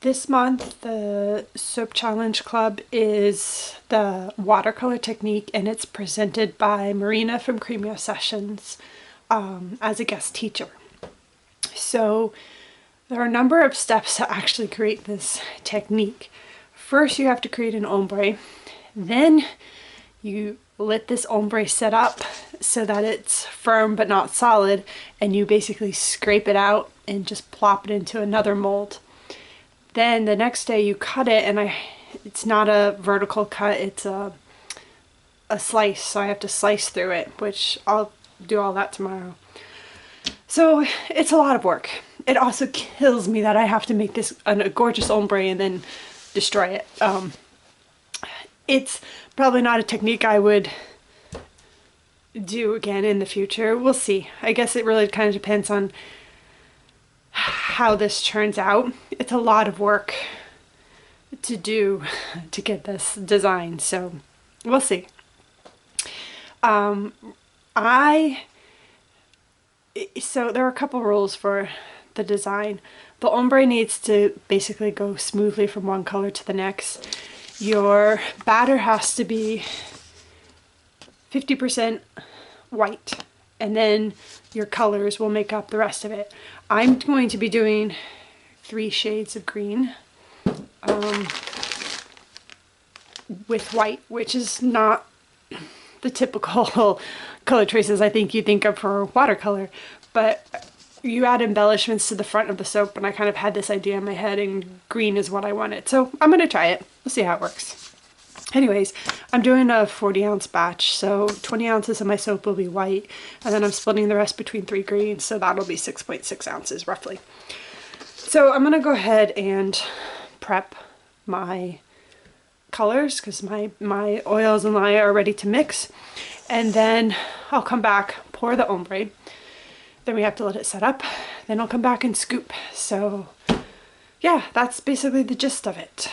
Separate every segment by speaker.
Speaker 1: This month, the Soap Challenge Club is the watercolor technique, and it's presented by Marina from Creamio Sessions as a guest teacher. So there are a number of steps to actually create this technique. First, you have to create an ombre. Then you let this ombre set up so that it's firm but not solid, and you basically scrape it out and just plop it into another mold. Then the next day you cut it, and it's not a vertical cut, it's a slice, so I have to slice through it, which I'll do all that tomorrow. So it's a lot of work. It also kills me that I have to make this a gorgeous ombre and then destroy it. It's probably not a technique I would do again in the future. We'll see. I guess it really kind of depends on how this turns out. It's a lot of work to do to get this design, so we'll see. So there are a couple rules for the design. The ombre needs to basically go smoothly from one color to the next. Your batter has to be 50% white, and then your colors will make up the rest of it. I'm going to be doing 3 shades of green with white, which is not the typical color choices I think you think of for watercolor, but you add embellishments to the front of the soap, and I kind of had this idea in my head, and green is what I wanted. So I'm going to try it. We'll see how it works. Anyways, I'm doing a 40-ounce batch, so 20 ounces of my soap will be white, and then I'm splitting the rest between 3 greens, so that'll be 6.6 ounces roughly. So I'm going to go ahead and prep my colors, because my oils and lye are ready to mix, and then I'll come back, pour the ombre, then we have to let it set up, then I'll come back and scoop. So yeah, that's basically the gist of it.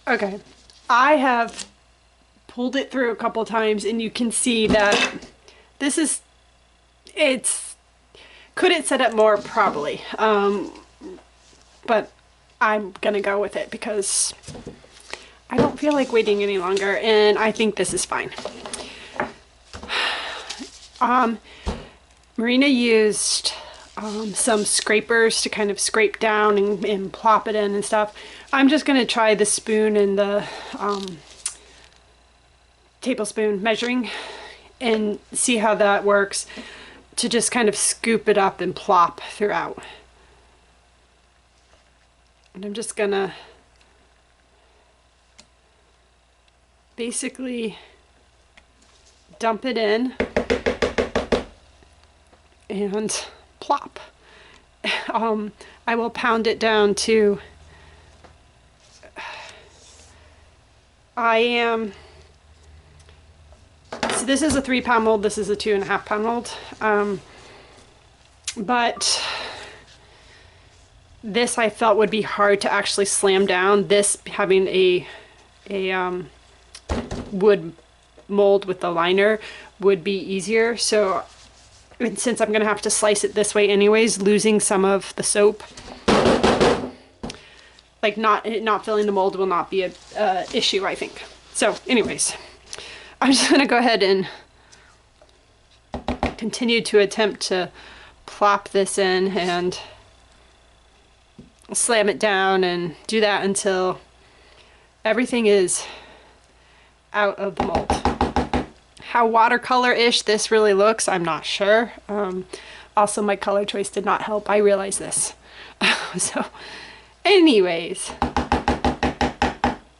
Speaker 1: Okay, I have pulled it through a couple times and you can see that this is, could it set up more? Probably. But I'm gonna go with it because I don't feel like waiting any longer and I think this is fine. Marina used some scrapers to kind of scrape down and plop it in and stuff. I'm just gonna try the spoon and the tablespoon measuring and see how that works, to just kind of scoop it up and plop throughout. And I'm just gonna basically dump it in and plop. I will pound it down to, so this is a 3-pound mold, this is a 2.5-pound mold. But this I felt would be hard to actually slam down. This, having a wood mold with the liner, would be easier. So, and since I'm gonna have to slice it this way anyways, losing some of the soap, like not filling the mold, will not be a issue, I think. So anyways, I'm just gonna go ahead and continue to attempt to plop this in and slam it down and do that until everything is out of the mold. How watercolor-ish this really looks, I'm not sure. Also, my color choice did not help. I realize this. So anyways,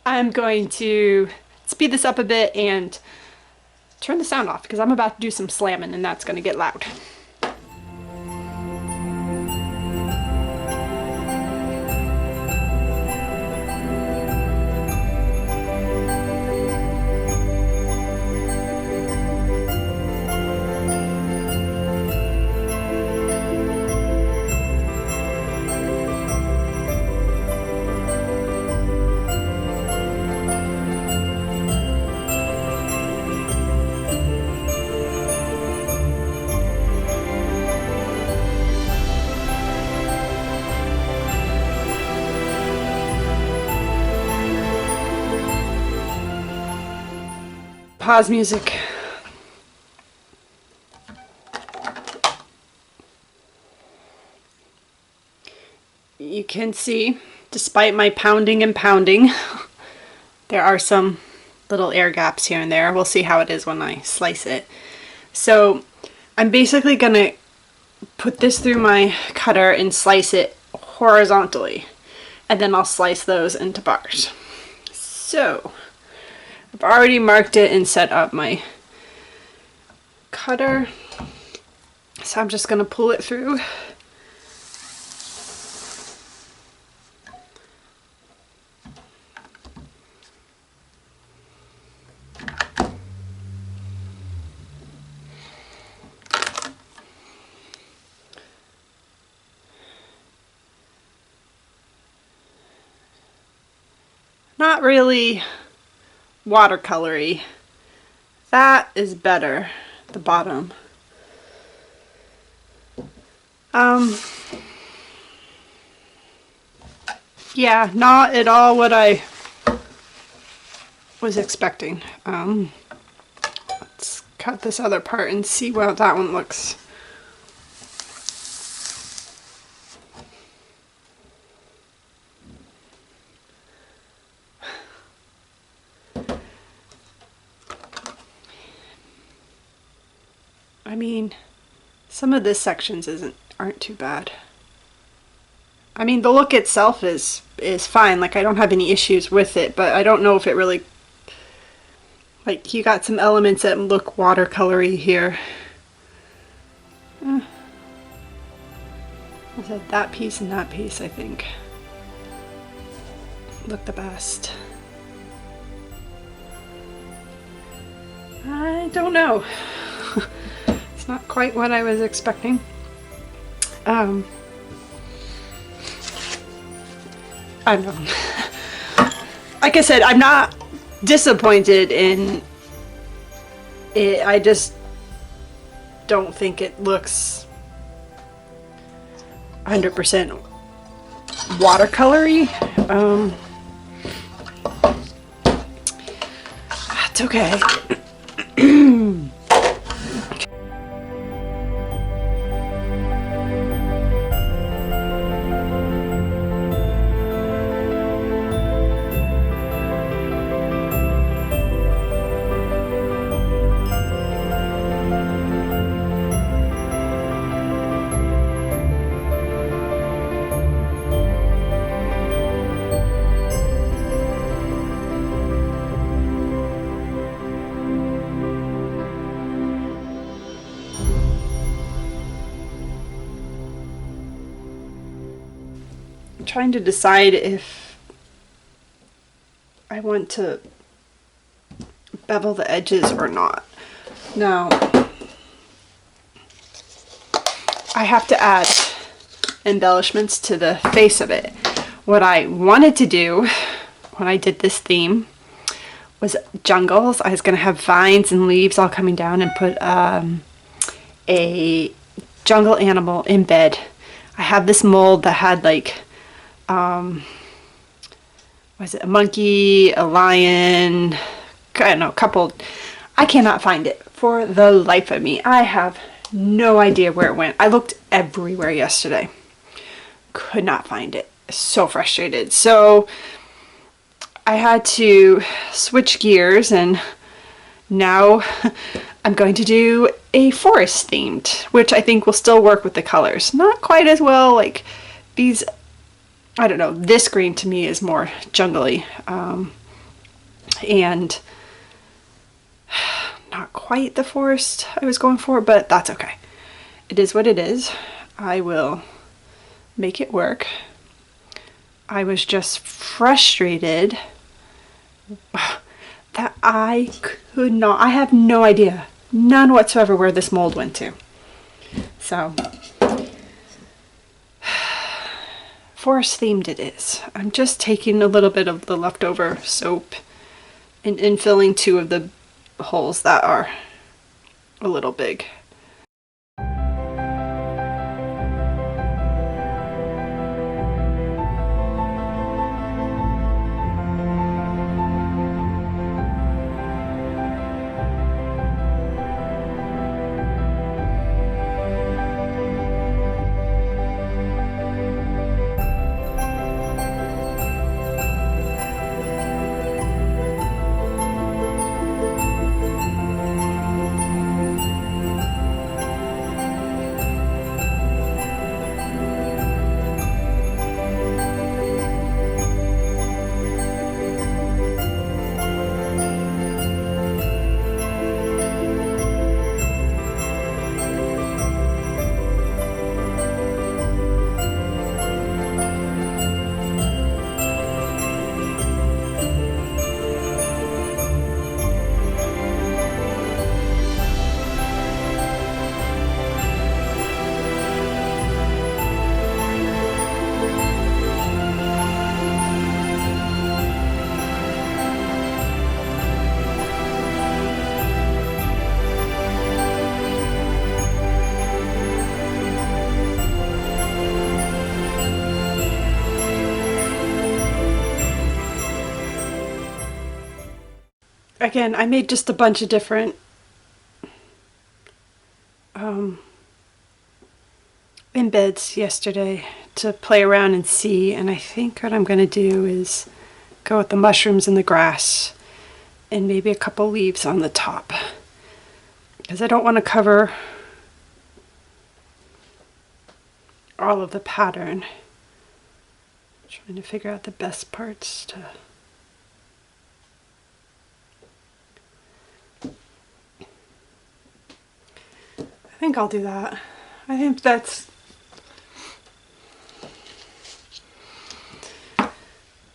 Speaker 1: I'm going to speed this up a bit and turn the sound off because I'm about to do some slamming and that's going to get loud. Pause music. You can see, despite my pounding and pounding, there are some little air gaps here and there. We'll see how it is when I slice it. So I'm basically gonna put this through my cutter and slice it horizontally, and then I'll slice those into bars. So I've already marked it and set up my cutter, so I'm just going to pull it through. Not really watercolory. That is better, the bottom. Yeah, not at all what I was expecting. Let's cut this other part and see what that one looks. I mean, some of this sections aren't too bad. I mean, the look itself is fine. Like, I don't have any issues with it, but I don't know if it really, like, you got some elements that look watercolory here. I said that piece and that piece, I think, look the best. I don't know. It's not quite what I was expecting. I don't know. like I said, I'm not disappointed in it. I just don't think it looks 100% watercolory. It's okay. Trying to decide if I want to bevel the edges or not. Now, I have to add embellishments to the face of it. What I wanted to do when I did this theme was jungles. I was going to have vines and leaves all coming down and put a jungle animal in bed. I have this mold that had like was it a monkey, a lion, I don't know, a couple. I cannot find it for the life of me. I have no idea where it went. I looked everywhere yesterday. Could not find it. So frustrated. So I had to switch gears, and now I'm going to do a forest themed, which I think will still work with the colors. Not quite as well, like these, I don't know, this green to me is more jungly, and not quite the forest I was going for, but that's okay. It is what it is. I will make it work. I was just frustrated that I could not, I have no idea, none whatsoever where this mold went to. So forest themed it is. I'm just taking a little bit of the leftover soap and filling two of the holes that are a little big. Again, I made just a bunch of different embeds yesterday to play around and see, and I think what I'm going to do is go with the mushrooms and the grass and maybe a couple leaves on the top, because I don't want to cover all of the pattern. I'm trying to figure out the best parts to I think I'll do that. I think that's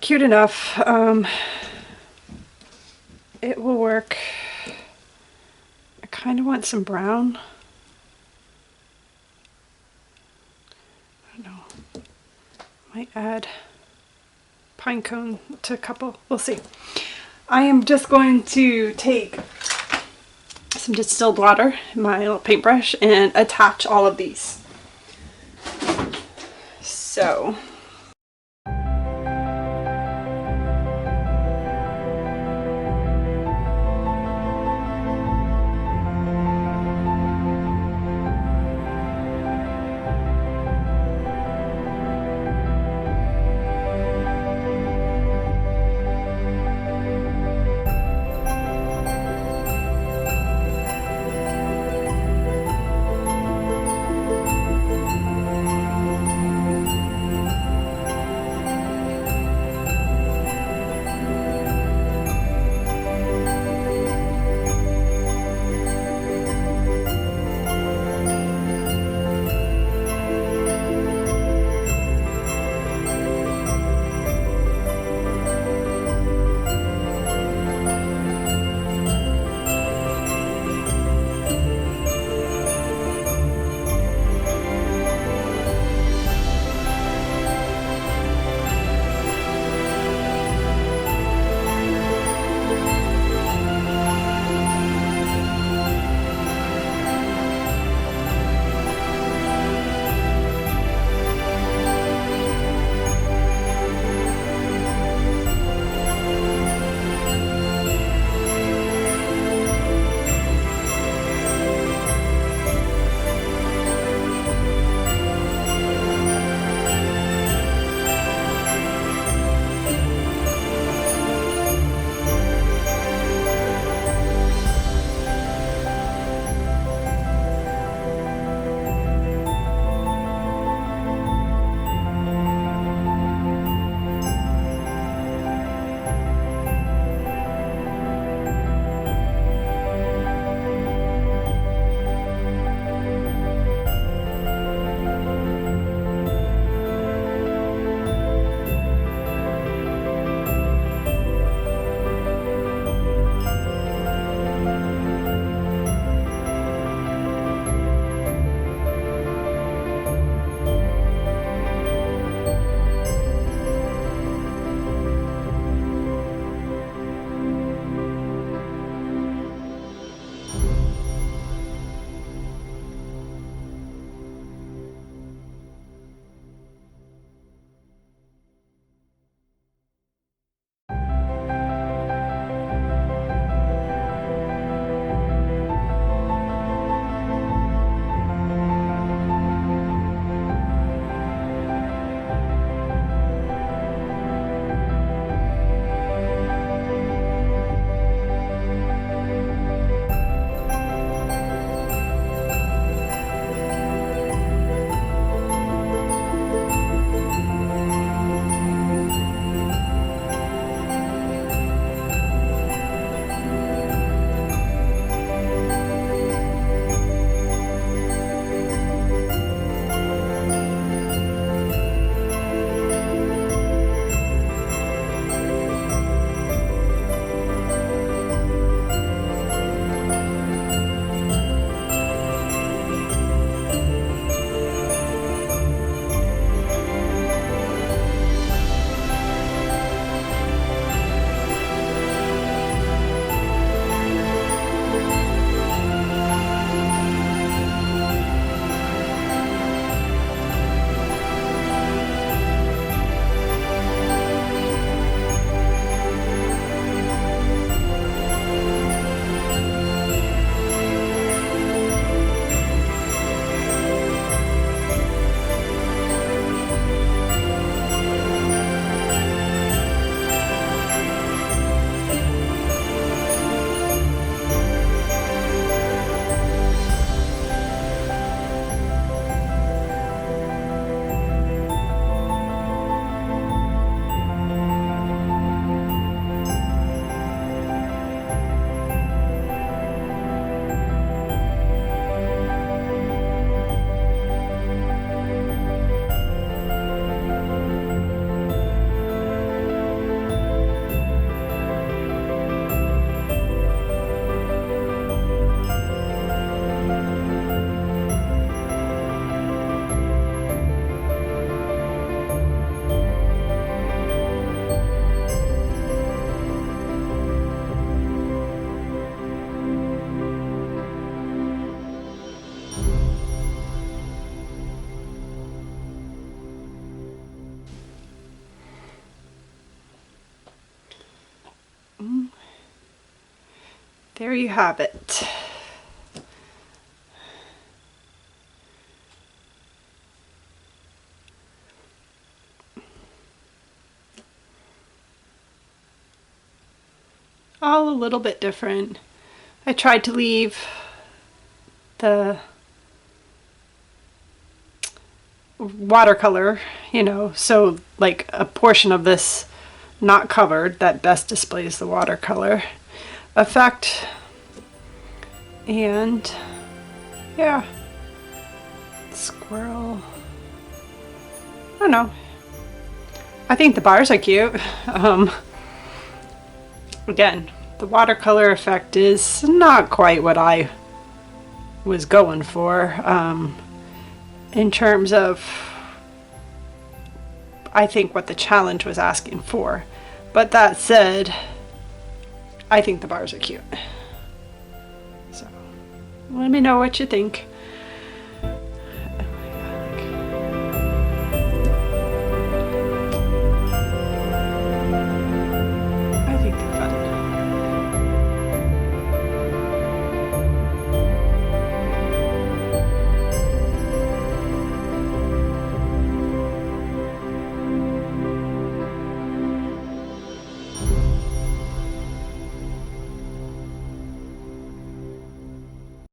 Speaker 1: cute enough. It will work. I kind of want some brown. I don't know. Might add pine cone to a couple. We'll see. I am just going to take some distilled water, my little paintbrush, and attach all of these. So there you have it. All a little bit different. I tried to leave the watercolor, you know, so like a portion of this not covered that best displays the watercolor effect. And yeah, squirrel. I don't know. I think the bars are cute. Again, the watercolor effect is not quite what I was going for in terms of, I think, what the challenge was asking for. But that said, I think the bars are cute. So let me know what you think.